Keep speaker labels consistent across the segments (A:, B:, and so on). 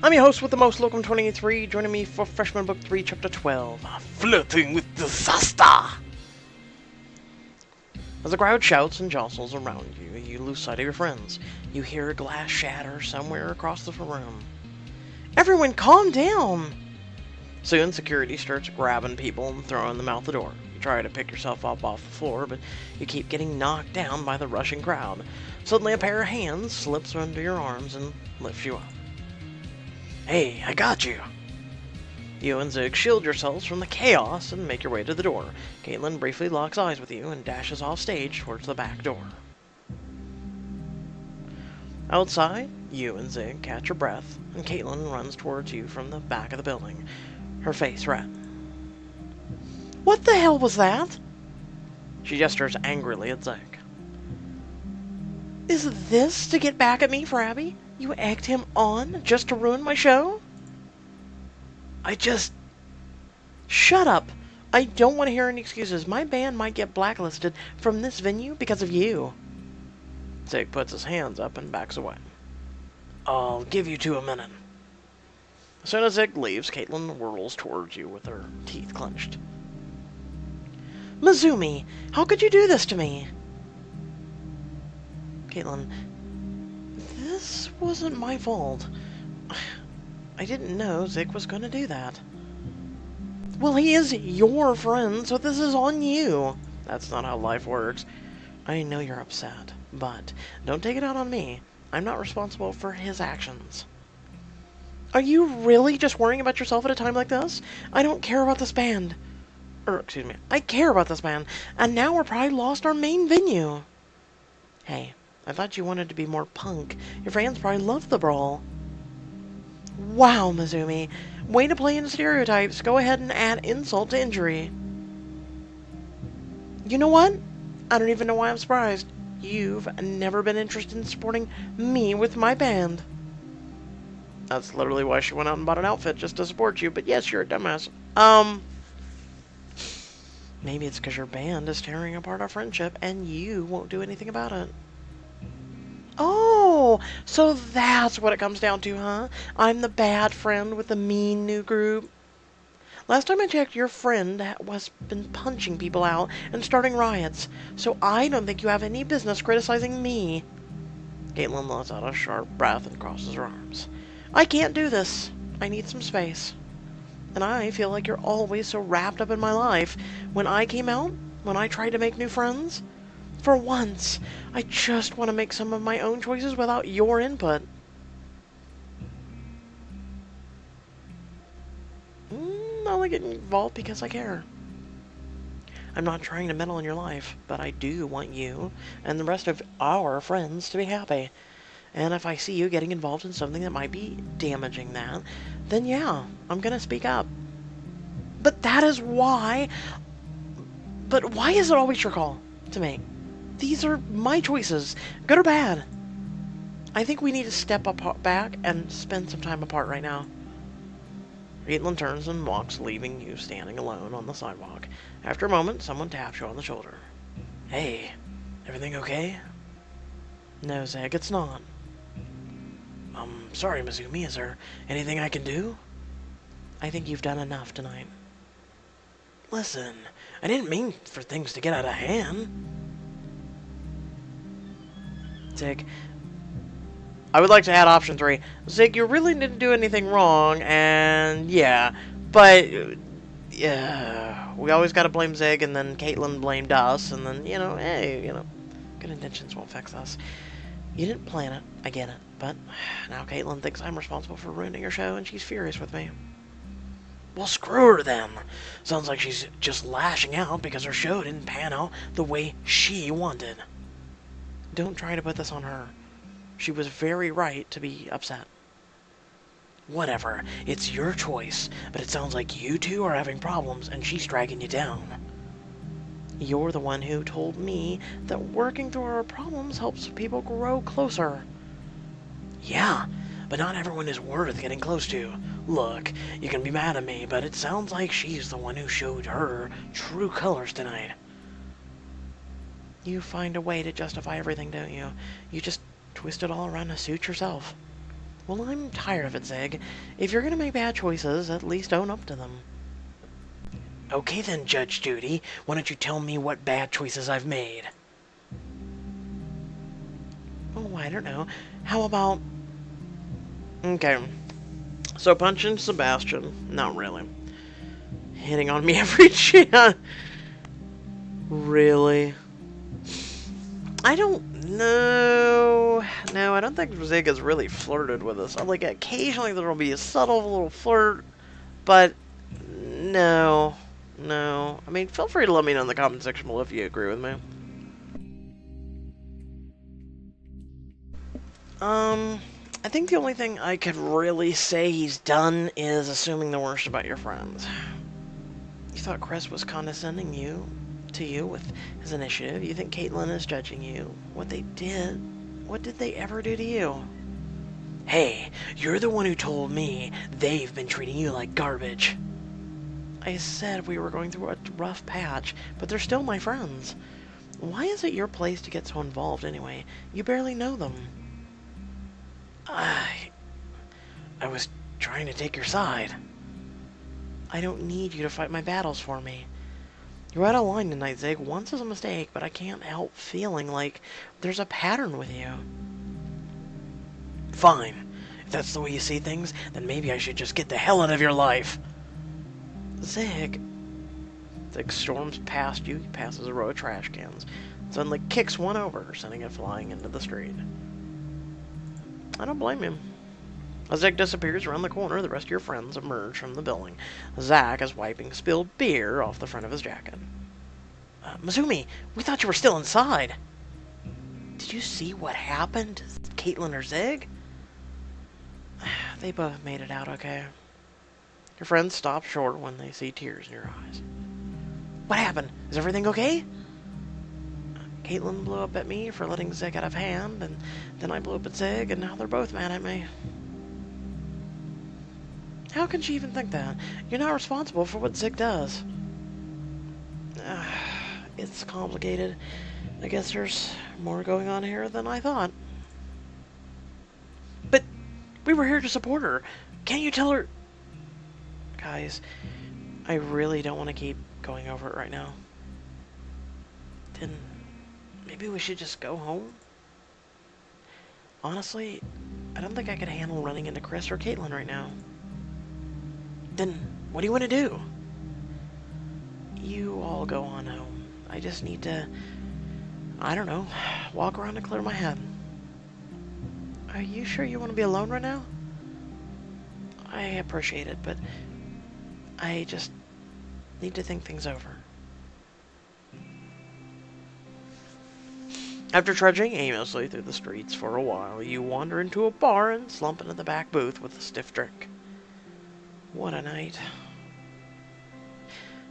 A: I'm your host with the most, Locum 23. Joining me for Freshman Book 3, Chapter 12, Flirting with Disaster. As the crowd shouts and jostles around you, you lose sight of your friends. You hear a glass shatter somewhere across the room. Everyone, calm down! Soon, security starts grabbing people and throwing them out the door. You try to pick yourself up off the floor, but you keep getting knocked down by the rushing crowd. Suddenly, a pair of hands slips under your arms and lifts you up. Hey, I got you! You and Zig shield yourselves from the chaos and make your way to the door. Caitlin briefly locks eyes with you and dashes off stage towards the back door. Outside, you and Zig catch your breath, and Caitlin runs towards you from the back of the building, her face red. What the hell was that? She gestures angrily at Zig. Is this to get back at me for Abby? You egged him on just to ruin my show? Shut up! I don't want to hear any excuses. My band might get blacklisted from this venue because of you. Zig puts his hands up and backs away. I'll give you 2 minutes. As soon as Zig leaves, Caitlin whirls towards you with her teeth clenched. Mizumi, how could you do this to me? Caitlin, this wasn't my fault. I didn't know Zig was going to do that. Well, he is your friend, so this is on you. That's not how life works. I know you're upset, but don't take it out on me. I'm not responsible for his actions. Are you really just worrying about yourself at a time like this? I don't care about this band. Excuse me. I care about this band, and now we're probably lost our main venue. Hey, I thought you wanted to be more punk. Your fans probably love the brawl. Wow, Mizumi. Way to play into stereotypes. Go ahead and add insult to injury. You know what? I don't even know why I'm surprised. You've never been interested in supporting me with my band. That's literally why she went out and bought an outfit, just to support you. But yes, you're a dumbass. Maybe it's because your band is tearing apart our friendship and you won't do anything about it. Oh, so that's what it comes down to, huh? I'm the bad friend with the mean new group. Last time I checked, your friend has been punching people out and starting riots, so I don't think you have any business criticizing me. Caitlin lets out a sharp breath and crosses her arms. I can't do this. I need some space. And I feel like you're always so wrapped up in my life. When I came out, when I tried to make new friends, for once, I just want to make some of my own choices without your input. I only get involved because I care. I'm not trying to meddle in your life, but I do want you and the rest of our friends to be happy. And if I see you getting involved in something that might be damaging that, then yeah, I'm gonna speak up. But that is why... But why is it always your call to make? These are my choices, good or bad. I think we need to step back and spend some time apart right now. Caitlin turns and walks, leaving you standing alone on the sidewalk. After a moment, someone taps you on the shoulder. Hey, everything okay? No, Zag, it's not. Sorry, Mizumi, is there anything I can do? I think you've done enough tonight. Listen, I didn't mean for things to get out of hand. Zig, I would like to add option 3. Zig, you really didn't do anything wrong, and yeah, but yeah, we always gotta blame Zig, and then Caitlin blamed us, and then, hey, good intentions won't fix us. You didn't plan it, I get it, but now Caitlin thinks I'm responsible for ruining your show, and she's furious with me. Well, screw her then. Sounds like she's just lashing out because her show didn't pan out the way she wanted. Don't try to put this on her. She was very right to be upset. Whatever, it's your choice, but it sounds like you two are having problems and she's dragging you down. You're the one who told me that working through our problems helps people grow closer. Yeah, but not everyone is worth getting close to. Look, you can be mad at me, but it sounds like she's the one who showed her true colors tonight. You find a way to justify everything, don't you? You just twist it all around to suit yourself. Well, I'm tired of it, Zig. If you're gonna make bad choices, at least own up to them. Okay then, Judge Judy. Why don't you tell me what bad choices I've made? Oh, I don't know. How about... Okay. So punching Sebastian. Not really. Hitting on me every chance. Really? I don't know. No, I don't think Zig has really flirted with us. Like, occasionally there will be a subtle little flirt, but no. No. I mean, feel free to let me know in the comment section below if you agree with me. I think the only thing I could really say he's done is assuming the worst about your friends. You thought Chris was condescending to you with his initiative. You think Caitlin is judging you. What did they ever do to you? Hey, you're the one who told me they've been treating you like garbage. I said we were going through a rough patch, but they're still my friends. Why is it your place to get so involved anyway? You barely know them. I was trying to take your side. I don't need you to fight my battles for me. You're out of line tonight, Zig. Once is a mistake, but I can't help feeling like there's a pattern with you. Fine. If that's the way you see things, then maybe I should just get the hell out of your life. Zig. Zig storms past you. He passes a row of trash cans. Suddenly kicks one over, sending it flying into the street. I don't blame him. As Zach disappears around the corner, the rest of your friends emerge from the building. Zach is wiping spilled beer off the front of his jacket. Mizumi, we thought you were still inside. Did you see what happened to Caitlin or Zig? They both made it out okay. Your friends stop short when they see tears in your eyes. What happened? Is everything okay? Caitlin blew up at me for letting Zig out of hand, and then I blew up at Zig, and now they're both mad at me. How can she even think that? You're not responsible for what Zig does. It's complicated. I guess there's more going on here than I thought. But we were here to support her. Can't you tell her... Guys, I really don't want to keep going over it right now. Then maybe we should just go home? Honestly, I don't think I could handle running into Chris or Caitlin right now. Then what do you want to do? You all go on home. I just need to, I don't know, walk around and clear my head. Are you sure you want to be alone right now? I appreciate it, but I just need to think things over. After trudging aimlessly through the streets for a while, you wander into a bar and slump into the back booth with a stiff drink. What a night.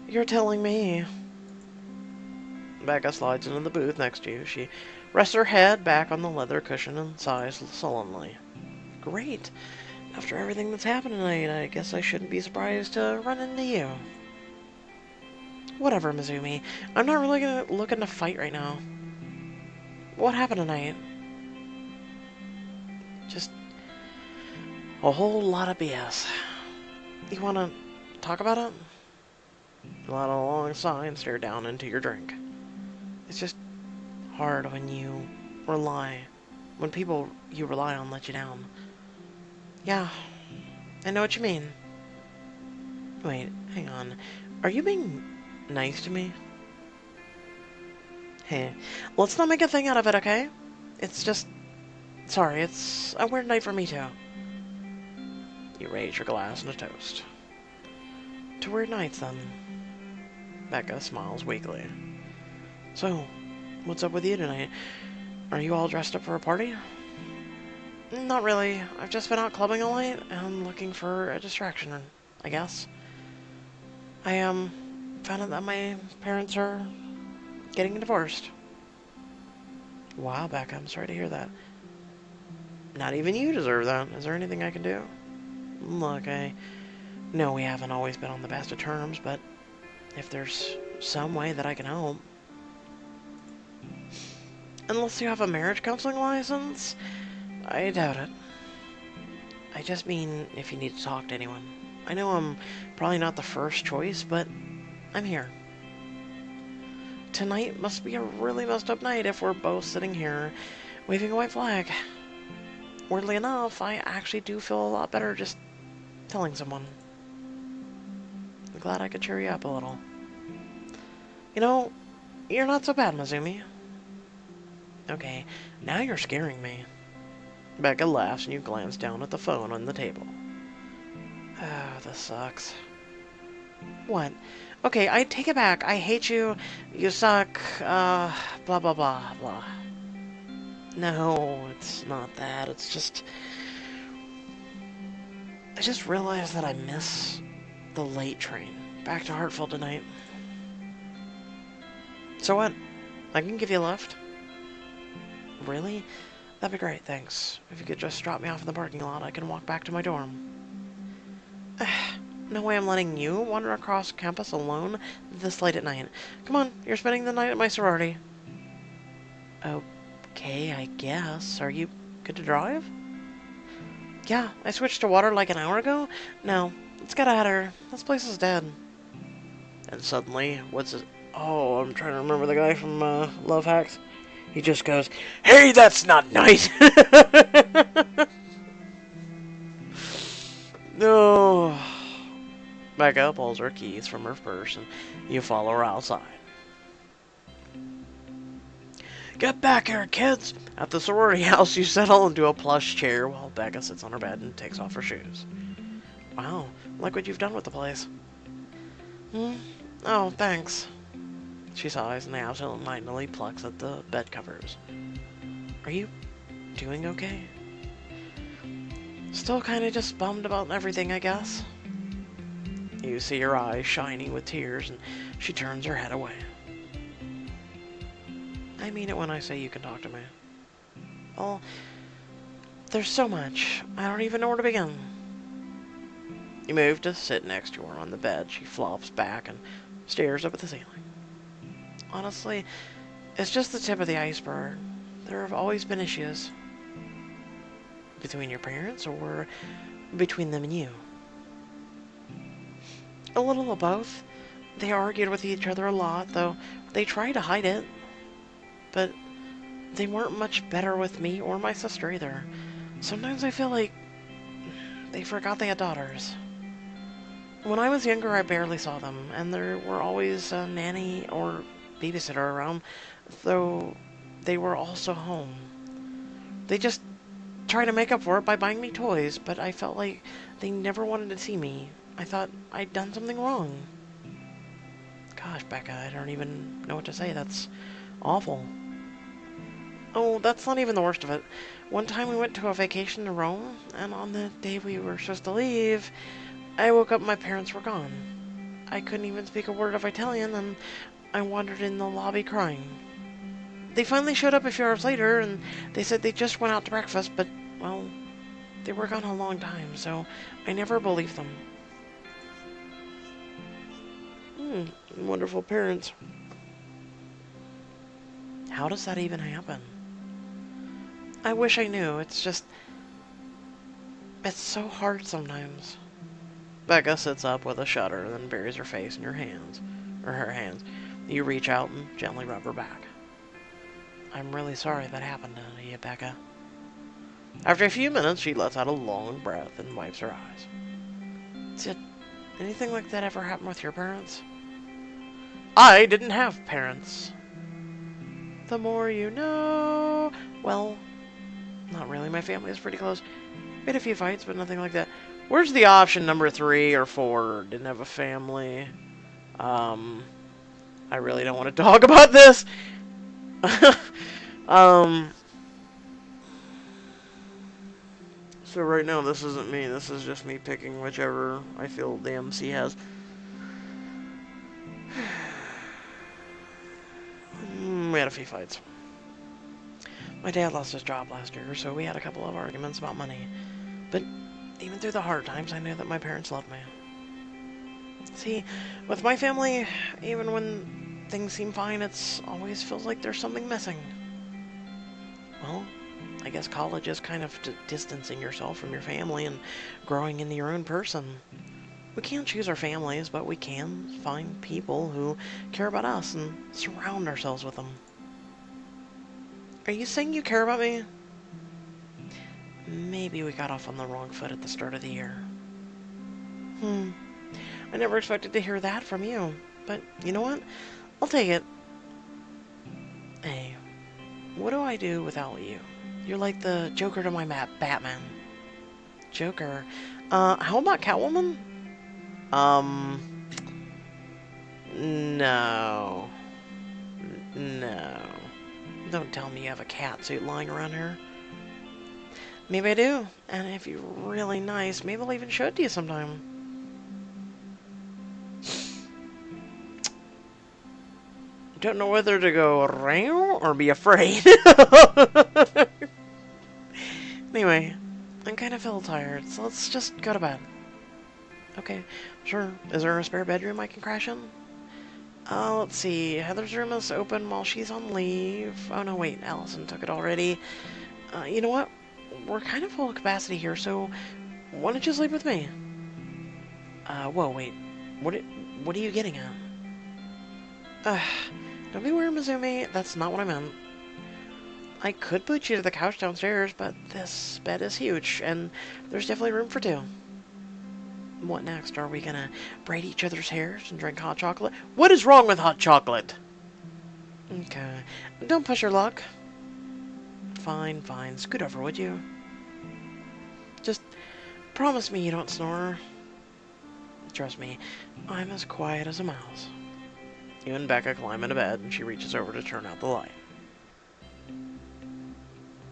A: You're telling me. Becca slides into the booth next to you. She rests her head back on the leather cushion and sighs sullenly. Great. After everything that's happened tonight, I guess I shouldn't be surprised to run into you. Whatever, Mizumi. I'm not really looking to fight right now. What happened tonight? Just a whole lot of BS. You wanna talk about it? You let out a long sigh and stare down into your drink. It's just hard when people you rely on let you down. Yeah, I know what you mean. Wait, hang on. Are you being nice to me? Hey, let's not make a thing out of it, okay? It's just... Sorry, it's a weird night for me too. You raise your glass in a toast. To weird nights, then. Becca smiles weakly. So, what's up with you tonight? Are you all dressed up for a party? Not really. I've just been out clubbing all night and looking for a distraction, I guess. I, found out that my parents are getting divorced. Wow, Becca, I'm sorry to hear that. Not even you deserve that. Is there anything I can do? Look, I know we haven't always been on the best of terms, but if there's some way that I can help... Unless you have a marriage counseling license, I doubt it. I just mean if you need to talk to anyone. I know I'm probably not the first choice, but I'm here. Tonight must be a really messed up night if we're both sitting here waving a white flag. Weirdly enough, I actually do feel a lot better just telling someone. I'm glad I could cheer you up a little. You know, you're not so bad, Mizumi. Okay, now you're scaring me. Becca laughs and you glance down at the phone on the table. Oh, this sucks. What? Okay, I take it back. I hate you. You suck. Blah, blah, blah, blah. No, it's not that. It's just... I just realized that I miss the late train back to Hartfeld tonight. So what? I can give you a lift. Really? That'd be great, thanks. If you could just drop me off in the parking lot, I can walk back to my dorm. No way I'm letting you wander across campus alone this late at night. Come on, you're spending the night at my sorority. Okay, I guess. Are you good to drive? Yeah, I switched to water like an hour ago. No, let's get out of here. This place is dead. And suddenly, what's it? Oh, I'm trying to remember the guy from Love Hacks. He just goes, "Hey, that's not nice!" No. Becca pulls her keys from her purse and you follow her outside. Get back here, kids! At the sorority house, you settle into a plush chair while Becca sits on her bed and takes off her shoes. Wow, look what you've done with the place. Oh, thanks. She sighs and absentmindedly plucks at the bed covers. Are you doing okay? Still kinda just bummed about everything, I guess. You see her eyes shining with tears and she turns her head away. I mean it when I say you can talk to me. Well, there's so much. I don't even know where to begin. You move to sit next to her on the bed. She flops back and stares up at the ceiling. Honestly, it's just the tip of the iceberg. There have always been issues. Between your parents or between them and you? A little of both. They argued with each other a lot, though they tried to hide it. But they weren't much better with me or my sister either. Sometimes I feel like they forgot they had daughters. When I was younger, I barely saw them, and there were always a nanny or babysitter around, though they were also home. They just tried to make up for it by buying me toys, but I felt like they never wanted to see me. I thought I'd done something wrong. Gosh, Becca, I don't even know what to say. That's awful. Oh, that's not even the worst of it. One time we went to a vacation to Rome, and on the day we were supposed to leave, I woke up and my parents were gone. I couldn't even speak a word of Italian, and I wandered in the lobby crying. They finally showed up a few hours later, and they said they just went out to breakfast, but, well, they were gone a long time, so I never believed them. Wonderful parents. How does that even happen? I wish I knew. It's just... it's so hard sometimes. Becca sits up with a shudder, then buries her face in your hands. Or her hands. You reach out and gently rub her back. I'm really sorry that happened to you, Becca. After a few minutes, she lets out a long breath and wipes her eyes. Did anything like that ever happen with your parents? I didn't have parents. The more you know. Well, not really. My family is pretty close. We had a few fights, but nothing like that. Where's the option number 3 or 4? Didn't have a family. I really don't want to talk about this. So right now, this isn't me. This is just me picking whichever I feel the MC has. We had a few fights. My dad lost his job last year, so we had a couple of arguments about money. But even through the hard times, I knew that my parents loved me. See, with my family, even when things seem fine, it always feels like there's something missing. Well, I guess college is kind of distancing yourself from your family and growing into your own person. We can't choose our families, but we can find people who care about us and surround ourselves with them. Are you saying you care about me? Maybe we got off on the wrong foot at the start of the year. I never expected to hear that from you. But, you know what? I'll take it. Hey, what do I do without you? You're like the Joker to my Batman. Joker? How about Catwoman? No. No. Don't tell me you have a cat suit lying around here. Maybe I do. And if you're really nice, maybe I'll even show it to you sometime. Don't know whether to go around or be afraid. Anyway, I'm kind of feel tired, so let's just go to bed. Okay, sure. Is there a spare bedroom I can crash in? Let's see. Heather's room is open while she's on leave. Oh no, wait, Allison took it already. You know what? We're kind of full of capacity here, so why don't you sleep with me? Whoa, wait. What are you getting at? Don't be weird, Mizumi. That's not what I meant. I could put you to the couch downstairs, but this bed is huge, and there's definitely room for two. What next? Are we gonna braid each other's hairs and drink hot chocolate? What is wrong with hot chocolate? Okay. Don't push your luck. Fine, fine. Scoot over, would you? Just promise me you don't snore. Trust me, I'm as quiet as a mouse. You and Becca climb into bed, and she reaches over to turn out the light.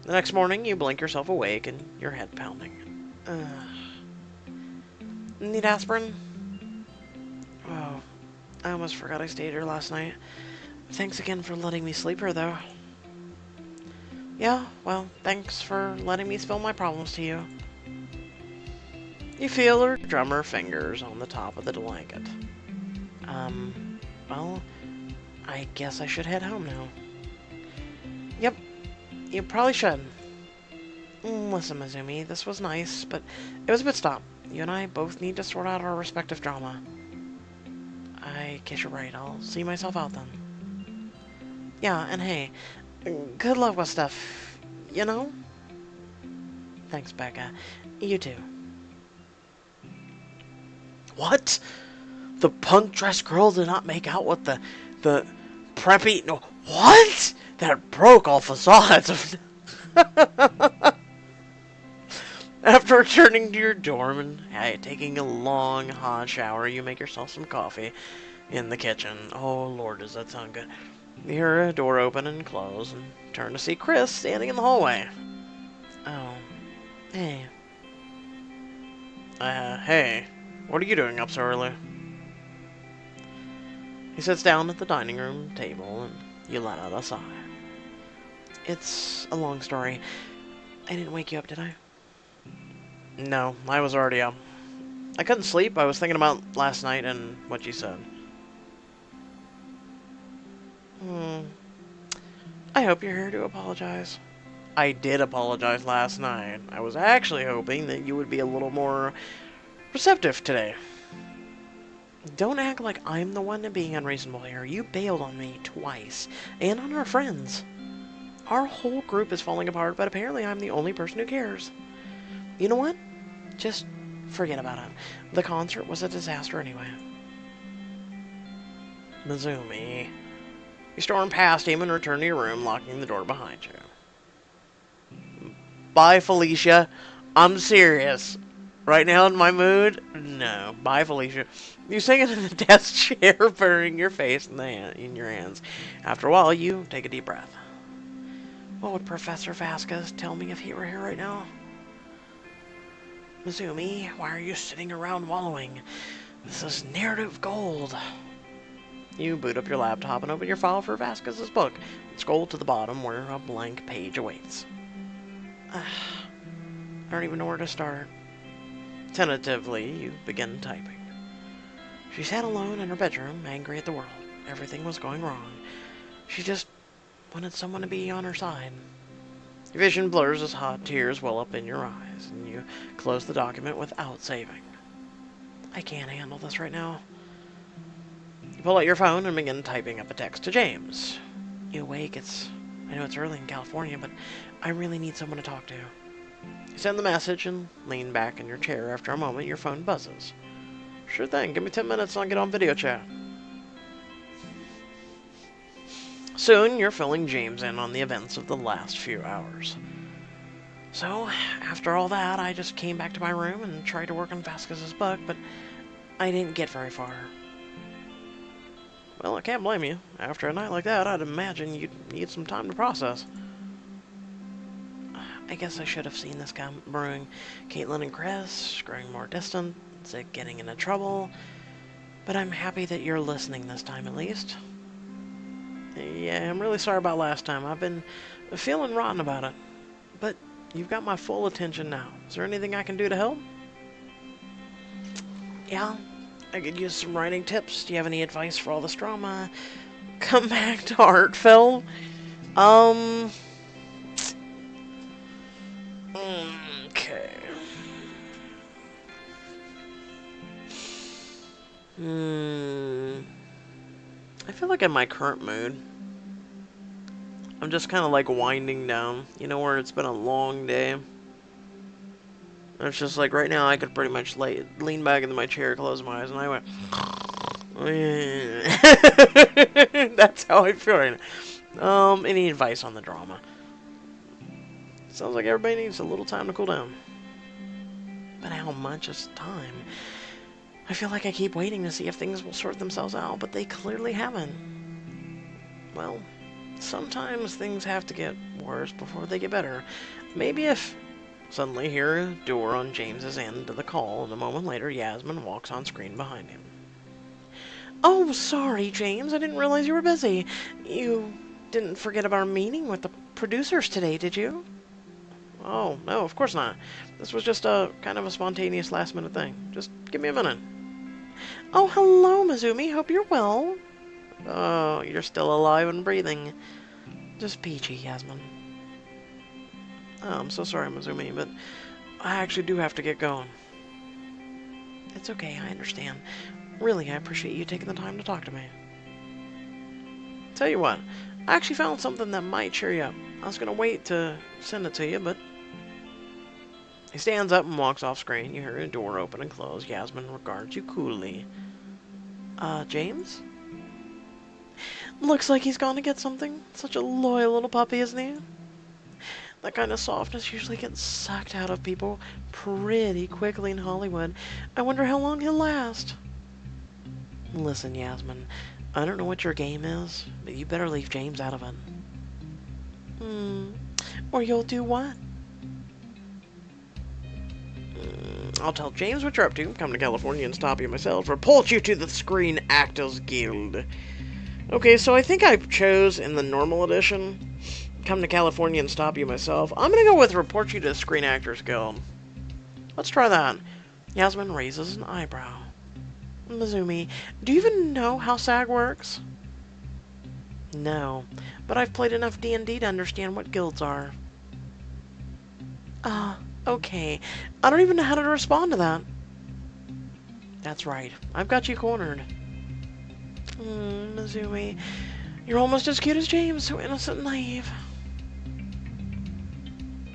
A: The next morning, you blink yourself awake, and your head pounding. Need aspirin? Oh, I almost forgot I stayed here last night. Thanks again for letting me sleep here, though. Yeah, well, thanks for letting me spill my problems to you. You feel her drummer fingers on the top of the blanket. Well, I guess I should head home now. Yep, you probably should. Listen, Mizumi, this was nice, but it was a bit stop. You and I both need to sort out our respective drama. I guess you're right. I'll see myself out then. Yeah, and hey, good luck with stuff, you know? Thanks, Becca. You too. What? The punk dress girl did not make out with the preppy... No, what? That broke all facades of... After returning to your dorm and taking a long, hot shower, you make yourself some coffee in the kitchen. Oh, Lord, does that sound good. You hear a door open and close, and turn to see Chris standing in the hallway. Oh. Hey. Hey. What are you doing up so early? He sits down at the dining room table, and you let out a sigh. It's a long story. I didn't wake you up, did I? No, I was already up. I couldn't sleep. I was thinking about last night and what you said. I hope you're here to apologize. I did apologize last night. I was actually hoping that you would be a little more receptive today. Don't act like I'm the one being unreasonable here. You bailed on me twice, and on our friends. Our whole group is falling apart, but apparently I'm the only person who cares. You know what? Just forget about it. The concert was a disaster anyway. Mizumi. You storm past him and return to your room, locking the door behind you. Bye, Felicia. I'm serious. Right now in my mood? No. Bye, Felicia. You sing it in the desk chair, burying your face in your hands. After a while, you take a deep breath. What would Professor Vasquez tell me if he were here right now? Mizumi, why are you sitting around wallowing? This is narrative gold. You boot up your laptop and open your file for Vasquez's book. And scroll to the bottom where a blank page awaits. I don't even know where to start. Tentatively, you begin typing. She sat alone in her bedroom, angry at the world. Everything was going wrong. She just wanted someone to be on her side. Your vision blurs as hot tears well up in your eyes, and you close the document without saving. I can't handle this right now. You pull out your phone and begin typing up a text to James. You awake? I know it's early in California, but I really need someone to talk to. You send the message and lean back in your chair. After a moment, your phone buzzes. Sure thing. Give me 10 minutes and I'll get on video chat. Soon, you're filling James in on the events of the last few hours. So, after all that, I just came back to my room and tried to work on Vasquez's book, but I didn't get very far. Well, I can't blame you. After a night like that, I'd imagine you'd need some time to process. I guess I should have seen this brewing. Caitlin and Chris growing more distant, Zig getting into trouble. But I'm happy that you're listening this time, at least. Yeah, I'm really sorry about last time. I've been feeling rotten about it. But you've got my full attention now. Is there anything I can do to help? Yeah, I could use some writing tips. Do you have any advice for all this drama? Come back to Hartfeld? Okay. I feel like in my current mood, I'm just kind of like winding down. You know, where it's been a long day. And it's just like right now I could pretty much lean back into my chair, close my eyes, and I went. That's how I feel right now. Any advice on the drama? Sounds like everybody needs a little time to cool down. But how much is time? I feel like I keep waiting to see if things will sort themselves out, but they clearly haven't. Well, sometimes things have to get worse before they get better. Maybe if... Suddenly hear a door on James's end of the call, and a moment later Yasmin walks on screen behind him. Oh, sorry, James. I didn't realize you were busy. You didn't forget about our meeting with the producers today, did you? Oh, no, of course not. This was just a kind of a spontaneous last-minute thing. Just give me a minute. Oh, hello, Mizumi. Hope you're well. Oh, you're still alive and breathing. Just peachy, Yasmin. Oh, I'm so sorry, Mizumi, but I actually do have to get going. It's okay, I understand. Really, I appreciate you taking the time to talk to me. Tell you what, I actually found something that might cheer you up. I was gonna wait to send it to you, but... He stands up and walks off screen. You hear a door open and close. Yasmin regards you coolly. James? Looks like he's gone to get something. Such a loyal little puppy, isn't he? That kind of softness usually gets sucked out of people pretty quickly in Hollywood. I wonder how long he'll last. Listen, Yasmin, I don't know what your game is, but you better leave James out of it. Or you'll do what? I'll tell James what you're up to, come to California and stop you myself, report you to the Screen Actors Guild. Okay, so I think I chose in the normal edition, come to California and stop you myself. I'm gonna go with report you to the Screen Actors Guild. Let's try that. Yasmin raises an eyebrow. Mizumi, do you even know how SAG works? No, but I've played enough D&D to understand what guilds are. Okay. I don't even know how to respond to that. That's right. I've got you cornered. Mizumi, you're almost as cute as James, so innocent and naive.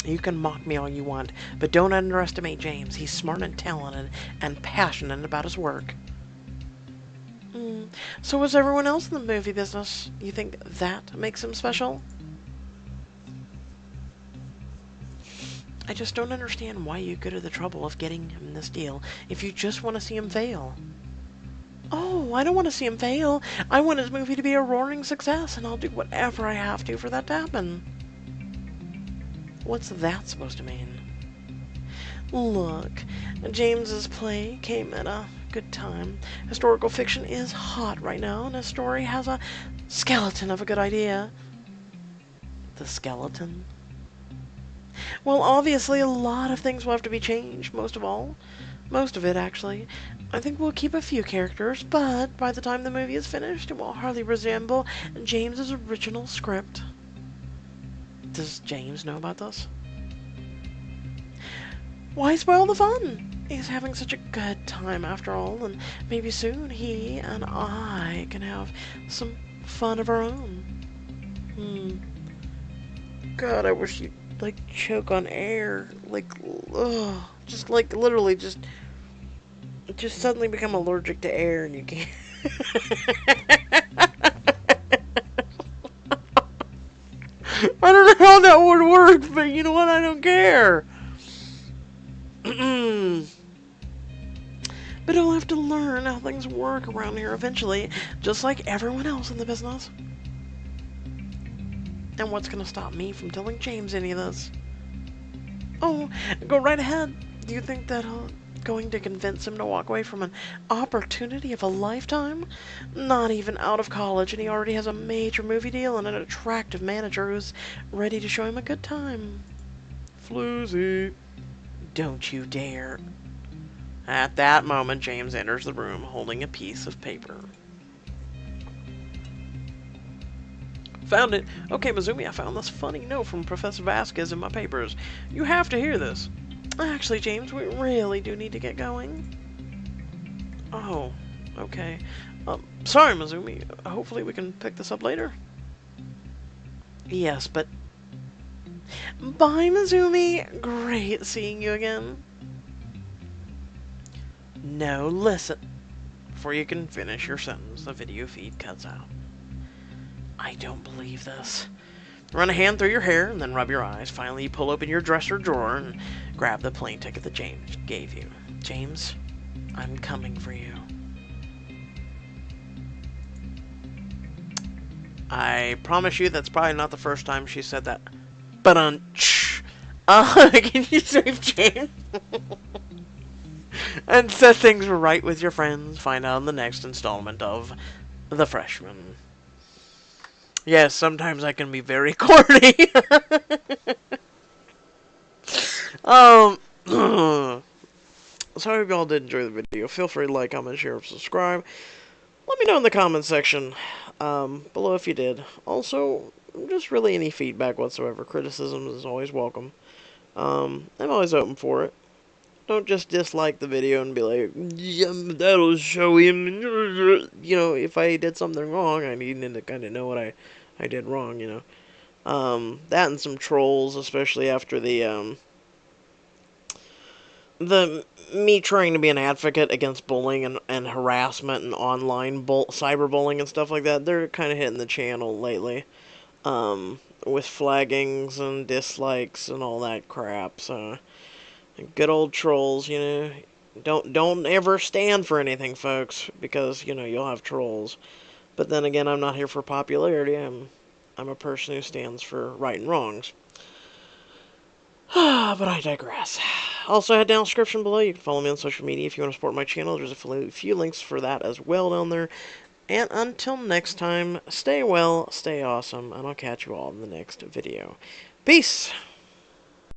A: You can mock me all you want, but don't underestimate James. He's smart and talented and passionate about his work. So is everyone else in the movie business. You think that makes him special? I just don't understand why you go to the trouble of getting him this deal if you just want to see him fail. Oh, I don't want to see him fail. I want his movie to be a roaring success, and I'll do whatever I have to for that to happen. What's that supposed to mean? Look, James's play came at a good time. Historical fiction is hot right now, and his story has a skeleton of a good idea. The skeleton? Well, obviously, a lot of things will have to be changed, most of it, actually. I think we'll keep a few characters, but by the time the movie is finished, it will hardly resemble James's original script. Does James know about this? Why spoil the fun? He's having such a good time after all, and maybe soon he and I can have some fun of our own. God, I wish you'd, like, choke on air. Like, ugh. Just, like, literally just suddenly become allergic to air and you can't. I don't know how that would work, but you know what? I don't care. But I'll have to learn how things work around here eventually, just like everyone else in the business. And what's going to stop me from telling James any of this? Oh, go right ahead. Do you think that going to convince him to walk away from an opportunity of a lifetime? Not even out of college, and he already has a major movie deal and an attractive manager who's ready to show him a good time. Floozy. Don't you dare. At that moment, James enters the room holding a piece of paper. Found it. Okay, Mizumi, I found this funny note from Professor Vasquez in my papers. You have to hear this. Actually, James, we really do need to get going. Oh, okay. Sorry, Mizumi. Hopefully we can pick this up later. Yes, but... Bye, Mizumi. Great seeing you again. No, listen. Before you can finish your sentence, the video feed cuts out. I don't believe this. Run a hand through your hair and then rub your eyes. Finally, you pull open your dresser drawer and grab the plane ticket that James gave you. James, I'm coming for you. I promise you that's probably not the first time she said that. But can you save James? And set things right with your friends. Find out in the next installment of The Freshman. Yes, sometimes I can be very corny. So I hope y'all did enjoy the video. Feel free to like, comment, share, and subscribe. Let me know in the comments section below if you did. Also, just really any feedback whatsoever. Criticism is always welcome. I'm always open for it. Don't just dislike the video and be like, yeah, that'll show him. You know, if I did something wrong, I need to kind of know what I did wrong, you know. That and some trolls, especially after the me trying to be an advocate against bullying and harassment and online cyberbullying and stuff like that. They're kind of hitting the channel lately. With flaggings and dislikes and all that crap, so... Good old trolls, you know. Don't ever stand for anything, folks, because, you know, you'll have trolls. But then again, I'm not here for popularity. I'm a person who stands for right and wrongs. But I digress. Also, head down in the description below. You can follow me on social media if you want to support my channel. There's a few links for that as well down there. And until next time, stay well, stay awesome, and I'll catch you all in the next video. Peace!